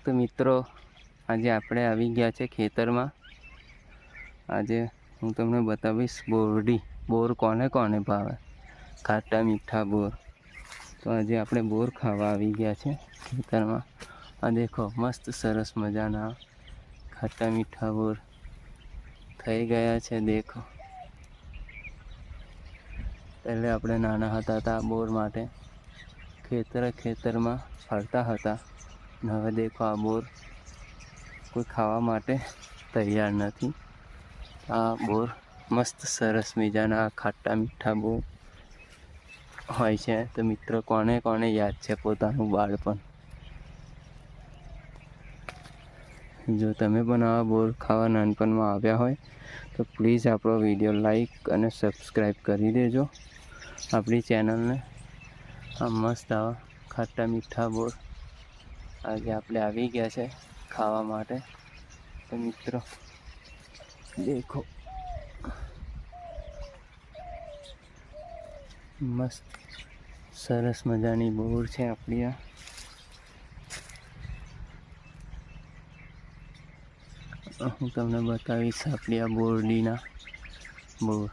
તો મિત્રો આજે આપણે આવી ગયા છે ખેતરમાં। આજે હું તમને બતાવીશ બોરડી। બોર કોને કોને ભાવે, ખાટા મીઠા બોર। તો આજે આપણે બોર ખાવા આવી ગયા છે ખેતરમાં। આ દેખો મસ્ત સરસ મજાના ખાટા મીઠા બોર થઈ ગયા છે। દેખો પહેલે આપણે નાના હતા તો આ બોર માટે ખેતરમાં ફરતા હતા, અને હવે દેખો આ બોર કોઈ ખાવા માટે તૈયાર નથી। આ બોર મસ્ત સરસ મજાના ખાટા મીઠા બોર હોય છે। તો મિત્રો કોને કોને યાદ છે પોતાનું બાળપણ? જો તમે પણ આવા બોર ખાવા નાનપણમાં આવ્યા હોય તો પ્લીઝ આપણો વિડીયો લાઈક અને સબસ્ક્રાઈબ કરી દેજો આપણી ચેનલને। આ મસ્ત આવા ખાટા મીઠા બોર આજે આપણે આવી ગયા છે ખાવા માટે। તો મિત્રો દેખો મસ્ત સરસ મજાની બોર છે આપણી। હું તમને બતાવીશ આપણી આ બોરડીના બોર।